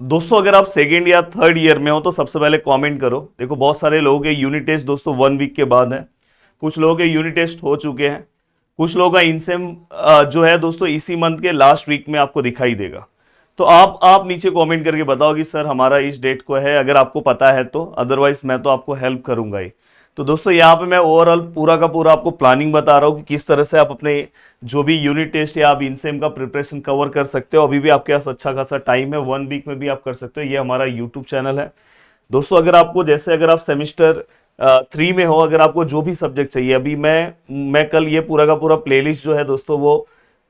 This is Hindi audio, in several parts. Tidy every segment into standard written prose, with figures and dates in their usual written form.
दोस्तों अगर आप सेकेंड या थर्ड ईयर में हो तो सबसे पहले कमेंट करो। देखो बहुत सारे लोगों के यूनिट टेस्ट दोस्तों 1 वीक के बाद है, कुछ लोगों के यूनिट टेस्ट हो चुके हैं, कुछ लोगों का इनसेम जो है दोस्तों इसी मंथ के लास्ट वीक में आपको दिखाई देगा। तो आप नीचे कमेंट करके बताओ कि सर हमारा इस डेट को है, अगर आपको पता है तो, अदरवाइज मैं तो आपको हेल्प करूंगा ही। तो दोस्तों यहाँ पे मैं ओवरऑल पूरा का पूरा आपको प्लानिंग बता रहा हूँ कि किस तरह से आप अपने जो भी यूनिट टेस्ट या आप इनसेम का प्रिपरेशन कवर कर सकते हो। अभी भी आपके पास अच्छा खासा टाइम है, 1 वीक में भी आप कर सकते हो। ये हमारा यूट्यूब चैनल है दोस्तों। अगर आपको जैसे अगर आप सेमिस्टर 3 में हो, अगर आपको जो भी सब्जेक्ट चाहिए, अभी मैं कल ये पूरा का पूरा प्लेलिस्ट जो है दोस्तों वो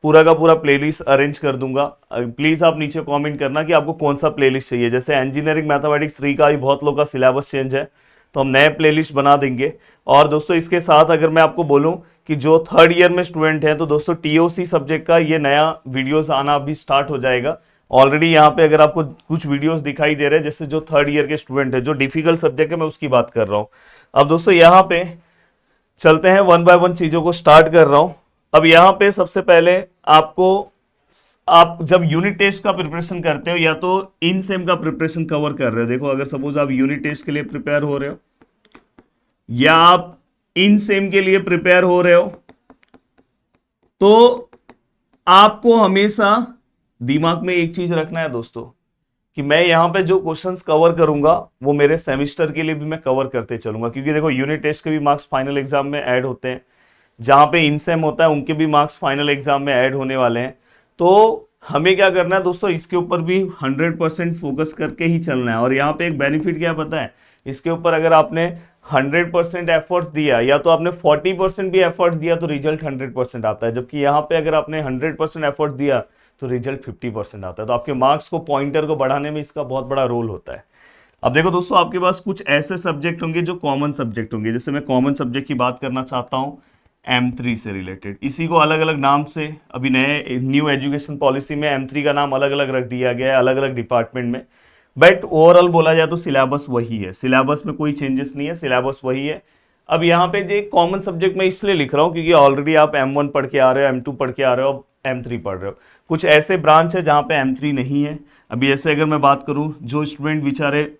पूरा का पूरा प्लेलिस्ट अरेंज कर दूंगा। प्लीज आप नीचे कमेंट करना कि आपको कौन सा प्लेलिस्ट चाहिए। जैसे इंजीनियरिंग मैथमेटिक्स 3 का भी बहुत लोगों का सिलेबस चेंज है, तो हम नए प्लेलिस्ट बना देंगे। और दोस्तों इसके साथ अगर मैं आपको बोलूं कि जो थर्ड ईयर में स्टूडेंट हैं, तो दोस्तों टीओसी सब्जेक्ट का ये नया वीडियोस आना अभी स्टार्ट हो जाएगा। ऑलरेडी यहाँ पे अगर आपको कुछ वीडियोस दिखाई दे रहे हैं, जैसे जो थर्ड ईयर के स्टूडेंट है, जो डिफिकल्ट सब्जेक्ट है, मैं उसकी बात कर रहा हूँ। अब दोस्तों यहाँ पे चलते हैं, 1 बाय 1 चीजों को स्टार्ट कर रहा हूं। अब यहाँ पे सबसे पहले आपको, आप जब यूनिट टेस्ट का प्रिपरेशन करते हो या तो इन सेम का प्रिपरेशन कवर कर रहे हो, देखो अगर सपोज आप यूनिट टेस्ट के लिए प्रिपेयर हो रहे हो या आप इन सेम के लिए प्रिपेयर हो रहे हो, तो आपको हमेशा दिमाग में एक चीज रखना है दोस्तों कि मैं यहां पे जो क्वेश्चंस कवर करूंगा वो मेरे सेमेस्टर के लिए भी मैं कवर करते चलूंगा। क्योंकि देखो यूनिट टेस्ट के भी मार्क्स फाइनल एग्जाम में ऐड होते हैं, जहां पे इनसेम होता है उनके भी मार्क्स फाइनल एग्जाम में ऐड होने वाले हैं। तो हमें क्या करना है दोस्तों, इसके ऊपर भी 100% फोकस करके ही चलना है। और यहाँ पे एक बेनिफिट क्या पता है, इसके ऊपर अगर आपने 100% एफर्ट्स दिया या तो आपने 40% भी एफर्ट्स दिया तो रिजल्ट 100% आता है। जबकि यहाँ पे अगर आपने 100% एफर्ट्स दिया तो रिजल्ट 50% आता है। तो आपके मार्क्स को, पॉइंटर को बढ़ाने में इसका बहुत बड़ा रोल होता है। अब देखो दोस्तों, आपके पास कुछ ऐसे सब्जेक्ट होंगे जो कॉमन सब्जेक्ट होंगे। जैसे मैं कॉमन सब्जेक्ट की बात करना चाहता हूँ M3 से रिलेटेड। इसी को अलग अलग नाम से अभी नए न्यू एजुकेशन पॉलिसी में M3 का नाम अलग अलग रख दिया गया है, अलग अलग डिपार्टमेंट में। बट ओवरऑल बोला जाए तो सिलेबस वही है, सिलेबस में कोई चेंजेस नहीं है, सिलेबस वही है। अब यहाँ पे जो कॉमन सब्जेक्ट मैं इसलिए लिख रहा हूँ क्योंकि ऑलरेडी आप M1 पढ़ के आ रहे हो, M2 पढ़ के आ रहे हो, M3 पढ़ रहे हो। कुछ ऐसे ब्रांच है जहाँ पे M3 नहीं है। अभी ऐसे अगर मैं बात करूँ, जो स्टूडेंट बेचारे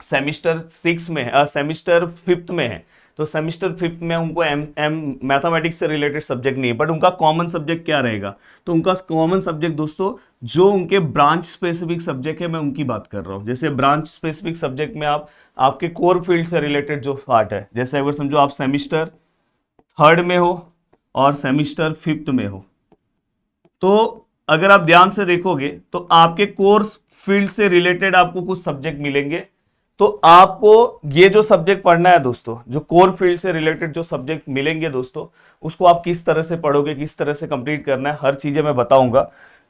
सेमिस्टर 6 में है, सेमिस्टर 5th में है, तो सेमिस्टर 5th में उनको एम एम मैथमेटिक्स से रिलेटेड सब्जेक्ट नहीं है, बट उनका कॉमन सब्जेक्ट क्या रहेगा, तो उनका कॉमन सब्जेक्ट दोस्तों जो उनके ब्रांच स्पेसिफिक सब्जेक्ट है, मैं उनकी बात कर रहा हूँ। जैसे ब्रांच स्पेसिफिक सब्जेक्ट में आप आपके कोर फील्ड से रिलेटेड जो पार्ट है, जैसे अगर समझो आप सेमिस्टर 3rd में हो और सेमिस्टर 5th में हो, तो अगर आप ध्यान से देखोगे तो आपके कोर्स फील्ड से रिलेटेड आपको कुछ सब्जेक्ट मिलेंगे। तो आपको ये जो सब्जेक्ट पढ़ना है दोस्तों, जो कोर फील्ड से रिलेटेड जो सब्जेक्ट मिलेंगे दोस्तों, उसको आप किस तरह से पढ़ोगे, किस तरह से कंप्लीट करना है, हर चीजें मैं बताऊंगा।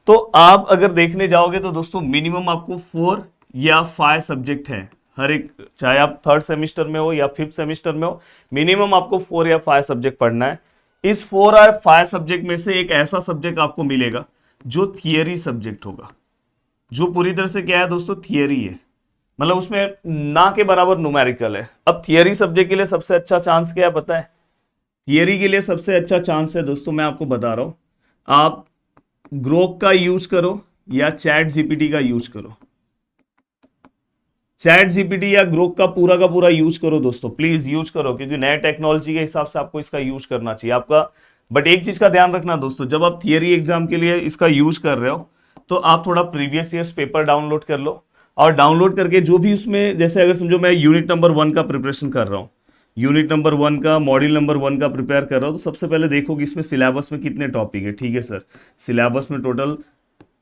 तो आप अगर देखने जाओगे तो दोस्तों मिनिमम आपको 4 या 5 सब्जेक्ट है हर एक, चाहे आप 3rd सेमिस्टर में हो या 5th सेमिस्टर में हो, मिनिमम आपको 4 या 5 सब्जेक्ट पढ़ना है। इस 4 और 5 सब्जेक्ट में से एक ऐसा सब्जेक्ट आपको मिलेगा जो थियरी सब्जेक्ट होगा, जो पूरी तरह से क्या है दोस्तों, थियरी है। मतलब उसमें ना के बराबर न्यूमेरिकल है। अब थियरी सब्जेक्ट के लिए सबसे अच्छा चांस क्या है पता है, थियरी के लिए सबसे अच्छा चांस है दोस्तों, मैं आपको बता रहा हूं, आप ग्रोक का यूज करो या चैट जीपीटी का यूज करो। चैट जीपीटी या ग्रोक का पूरा यूज करो दोस्तों, प्लीज यूज करो, क्योंकि नए टेक्नोलॉजी के हिसाब से आपको इसका यूज करना चाहिए आपका। बट एक चीज का ध्यान रखना दोस्तों, जब आप थियरी एग्जाम के लिए इसका यूज कर रहे हो तो आप थोड़ा प्रीवियस ईयर्स पेपर डाउनलोड कर लो। और डाउनलोड करके जो भी उसमें, जैसे अगर समझो मैं यूनिट नंबर 1 का प्रिपरेशन कर रहा हूँ, यूनिट नंबर 1 का, मॉड्यूल नंबर 1 का प्रिपेयर कर रहा हूँ, तो सबसे पहले देखो कि इसमें सिलेबस में कितने टॉपिक है। ठीक है सर, सिलेबस में टोटल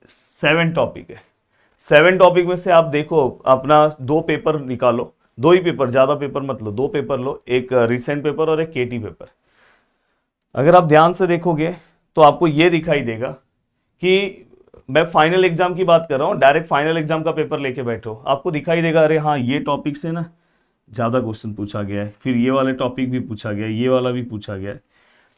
7 टॉपिक है। 7 टॉपिक में से आप देखो अपना 2 पेपर निकालो, 2 ही पेपर, ज्यादा पेपर मत लो, 2 पेपर लो, एक रिसेंट पेपर और एक केटी पेपर। अगर आप ध्यान से देखोगे तो आपको ये दिखाई देगा कि मैं फाइनल एग्जाम की बात कर रहा हूँ, डायरेक्ट फाइनल एग्जाम का पेपर लेके बैठो, आपको दिखाई देगा अरे हाँ ये टॉपिक से ना ज्यादा क्वेश्चन पूछा गया है, फिर ये वाले टॉपिक भी पूछा गया है, ये वाला भी पूछा गया है।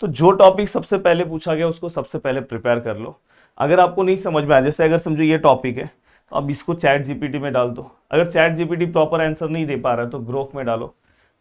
तो जो टॉपिक सबसे पहले पूछा गया उसको सबसे पहले प्रिपेयर कर लो। अगर आपको नहीं समझ में आया, जैसे अगर समझो ये टॉपिक है, तो अब इसको चैट जीपीटी में डाल दो। अगर चैट जीपीटी प्रॉपर आंसर नहीं दे पा रहा है तो ग्रोक में डालो।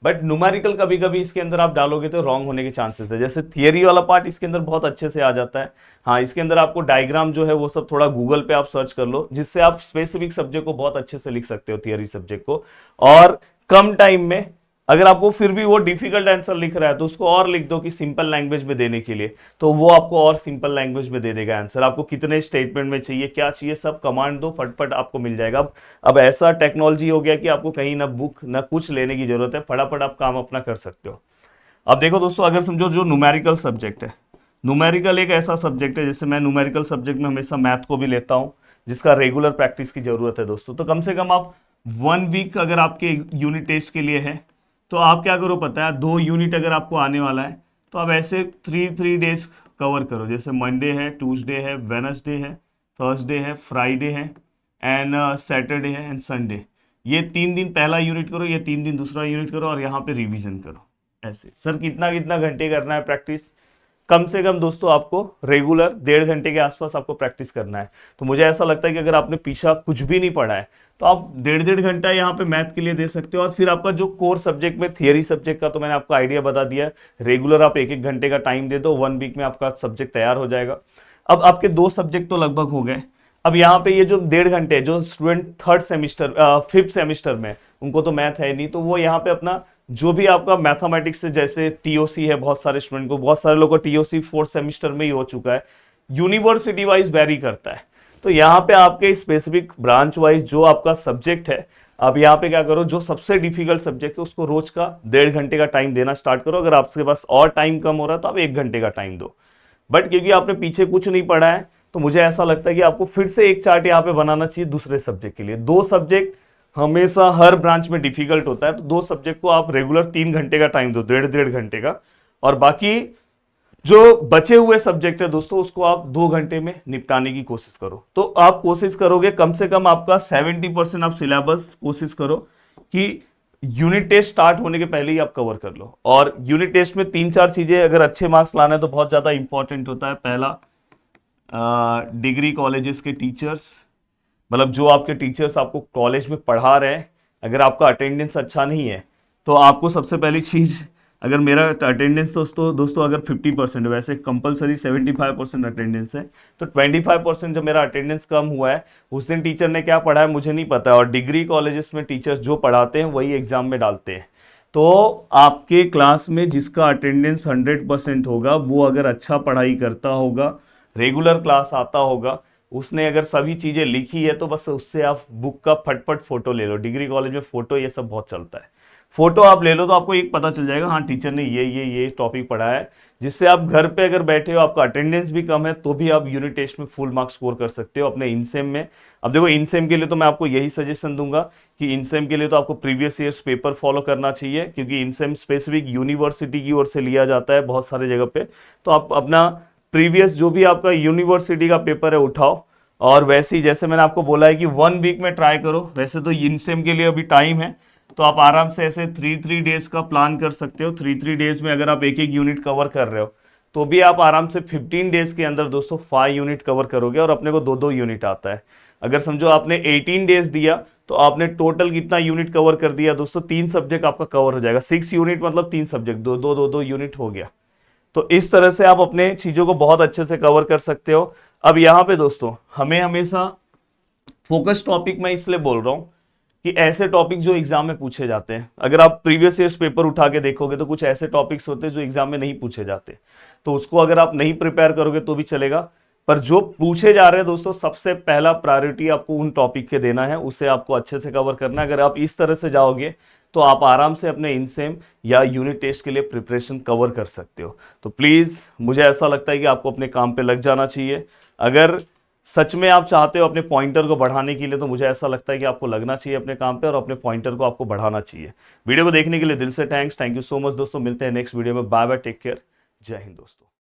बट न्यूमेरिकल कभी कभी इसके अंदर आप डालोगे तो रॉन्ग होने के चांसेस है। जैसे थियरी वाला पार्ट इसके अंदर बहुत अच्छे से आ जाता है। हाँ, इसके अंदर आपको डायग्राम जो है वो सब थोड़ा गूगल पे आप सर्च कर लो, जिससे आप स्पेसिफिक सब्जेक्ट को बहुत अच्छे से लिख सकते हो, थियरी सब्जेक्ट को। और कम टाइम में अगर आपको फिर भी वो डिफिकल्ट आंसर लिख रहा है तो उसको और लिख दो कि सिंपल लैंग्वेज में देने के लिए, तो वो आपको और सिंपल लैंग्वेज में दे देगा आंसर। आपको कितने स्टेटमेंट में चाहिए, क्या चाहिए, सब कमांड दो, फटफट आपको मिल जाएगा। अब ऐसा टेक्नोलॉजी हो गया कि आपको कहीं ना बुक ना कुछ लेने की जरूरत है, फटाफट आप काम अपना कर सकते हो। अब देखो दोस्तों, अगर समझो जो न्यूमेरिकल सब्जेक्ट है, न्यूमेरिकल एक ऐसा सब्जेक्ट है, जैसे मैं न्यूमेरिकल सब्जेक्ट में हमेशा मैथ को भी लेता हूं, जिसका रेगुलर प्रैक्टिस की जरूरत है दोस्तों। तो कम से कम आप 1 वीक अगर आपके यूनिट टेस्ट के लिए है, तो आप क्या करो पता है, 2 यूनिट अगर आपको आने वाला है तो आप ऐसे 3 डेज कवर करो। जैसे मंडे है, ट्यूसडे है, वेनसडे है, थर्सडे है, फ्राइडे है, एंड सैटरडे है, एंड संडे। ये 3 दिन पहला यूनिट करो, ये 3 दिन दूसरा यूनिट करो, और यहाँ पे रिवीजन करो। ऐसे सर कितना कितना घंटे करना है प्रैक्टिस? कम से कम दोस्तों आपको रेगुलर 1.5 घंटे के आसपास आपको प्रैक्टिस करना है। तो मुझे ऐसा लगता है कि अगर आपने पीछा कुछ भी नहीं पढ़ा है तो आप 1.5 घंटा यहाँ पे मैथ के लिए दे सकते हो। और फिर आपका जो कोर सब्जेक्ट में थियरी सब्जेक्ट का तो मैंने आपको आइडिया बता दिया, रेगुलर आप 1-1 घंटे का टाइम दे दो, 1 वीक में आपका सब्जेक्ट तैयार हो जाएगा। अब आपके 2 सब्जेक्ट तो लगभग हो गए। अब यहाँ पे ये जो 1.5 घंटे, जो स्टूडेंट 5th सेमिस्टर में, उनको तो मैथ है नहीं, तो वो यहाँ पे अपना जो भी आपका मैथमेटिक्स से, जैसे टीओसी है, बहुत सारे स्टूडेंट को, बहुत सारे लोगों का टीओसी 4th सेमिस्टर में ही हो चुका है, यूनिवर्सिटी वाइज वेरी करता है। तो यहाँ पे आपके स्पेसिफिक ब्रांच वाइज जो आपका सब्जेक्ट है, अब यहाँ पे क्या करो, जो सबसे डिफिकल्ट सब्जेक्ट है उसको रोज का 1.5 घंटे का टाइम देना स्टार्ट करो। अगर आपके पास और टाइम कम हो रहा है तो आप 1 घंटे का टाइम दो। बट क्योंकि आपने पीछे कुछ नहीं पढ़ा है, तो मुझे ऐसा लगता है कि आपको फिर से एक चार्ट यहाँ पे बनाना चाहिए दूसरे सब्जेक्ट के लिए। 2 सब्जेक्ट हमेशा हर ब्रांच में डिफिकल्ट होता है, तो 2 सब्जेक्ट को आप रेगुलर 3 घंटे का टाइम दो, 1.5 घंटे का। और बाकी जो बचे हुए सब्जेक्ट है दोस्तों, उसको आप 2 घंटे में निपटाने की कोशिश करो। तो आप कोशिश करोगे कम से कम आपका 70% आप सिलेबस कोशिश करो कि यूनिट टेस्ट स्टार्ट होने के पहले ही आप कवर कर लो। और यूनिट टेस्ट में 3-4 चीजें अगर अच्छे मार्क्स लाना है तो बहुत ज्यादा इंपॉर्टेंट होता है। पहला, डिग्री कॉलेजेस के टीचर्स, मतलब जो आपके टीचर्स आपको कॉलेज में पढ़ा रहे हैं, अगर आपका अटेंडेंस अच्छा नहीं है तो आपको सबसे पहली चीज, अगर मेरा अटेंडेंस दोस्तों अगर 50% है, वैसे कंपलसरी 75% अटेंडेंस है, तो 25% जब मेरा अटेंडेंस कम हुआ है, उस दिन टीचर ने क्या पढ़ा है मुझे नहीं पता। और डिग्री कॉलेजेस में टीचर्स जो पढ़ाते हैं वही एग्जाम में डालते हैं। तो आपके क्लास में जिसका अटेंडेंस 100% होगा, वो अगर अच्छा पढ़ाई करता होगा, रेगुलर क्लास आता होगा, उसने अगर सभी चीजें लिखी है, तो बस उससे आप बुक का फटफट फोटो ले लो। डिग्री कॉलेज में फोटो ये सब बहुत चलता है, फोटो आप ले लो तो आपको एक पता चल जाएगा, हाँ टीचर ने ये टॉपिक पढ़ा है, जिससे आप घर पे अगर बैठे हो, आपका अटेंडेंस भी कम है, तो भी आप यूनिट टेस्ट में फुल मार्क्स स्कोर कर सकते हो अपने इनसेम में। अब देखो, इनसेम के लिए तो मैं आपको यही सजेशन दूंगा कि इनसेम के लिए तो आपको प्रीवियस ईयर्स पेपर फॉलो करना चाहिए, क्योंकि इनसेम स्पेसिफिक यूनिवर्सिटी की ओर से लिया जाता है बहुत सारे जगह पे। तो आप अपना प्रीवियस जो भी आपका यूनिवर्सिटी का पेपर है उठाओ, और वैसे ही जैसे मैंने आपको बोला है कि 1 वीक में ट्राई करो। वैसे तो इनसेम के लिए अभी टाइम है, तो आप आराम से ऐसे 3 डेज का प्लान कर सकते हो। 3 डेज में अगर आप एक यूनिट कवर कर रहे हो, तो भी आप आराम से 15 डेज के अंदर दोस्तों 5 यूनिट कवर करोगे, और अपने को 2-2 यूनिट आता है। अगर समझो आपने 18 डेज दिया, तो आपने टोटल कितना यूनिट कवर कर दिया दोस्तों? 3 सब्जेक्ट आपका कवर हो जाएगा। 6 यूनिट मतलब 3 सब्जेक्ट, 2-2 यूनिट हो गया। तो इस तरह से आप अपने चीजों को बहुत अच्छे से कवर कर सकते हो। अब यहाँ पे दोस्तों हमें हमेशा फोकस टॉपिक, मैं इसलिए बोल रहा हूं कि ऐसे टॉपिक जो एग्जाम में पूछे जाते हैं, अगर आप प्रीवियस ईयर्स पेपर उठा के देखोगे तो कुछ ऐसे टॉपिक्स होते हैं जो एग्जाम में नहीं पूछे जाते, तो उसको अगर आप नहीं प्रिपेयर करोगे तो भी चलेगा। पर जो पूछे जा रहे हैं दोस्तों, सबसे पहला प्रायोरिटी आपको उन टॉपिक के देना है, उसे आपको अच्छे से कवर करना है। अगर आप इस तरह से जाओगे तो आप आराम से अपने इनसेम या यूनिट टेस्ट के लिए प्रिपरेशन कवर कर सकते हो। तो प्लीज, मुझे ऐसा लगता है कि आपको अपने काम पे लग जाना चाहिए। अगर सच में आप चाहते हो अपने पॉइंटर को बढ़ाने के लिए, तो मुझे ऐसा लगता है कि आपको लगना चाहिए अपने काम पे, और अपने पॉइंटर को आपको बढ़ाना चाहिए। वीडियो को देखने के लिए दिल से थैंक यू सो मच दोस्तों। मिलते हैं नेक्स्ट वीडियो में। बाय बाय, टेक केयर, जय हिंद दोस्तों।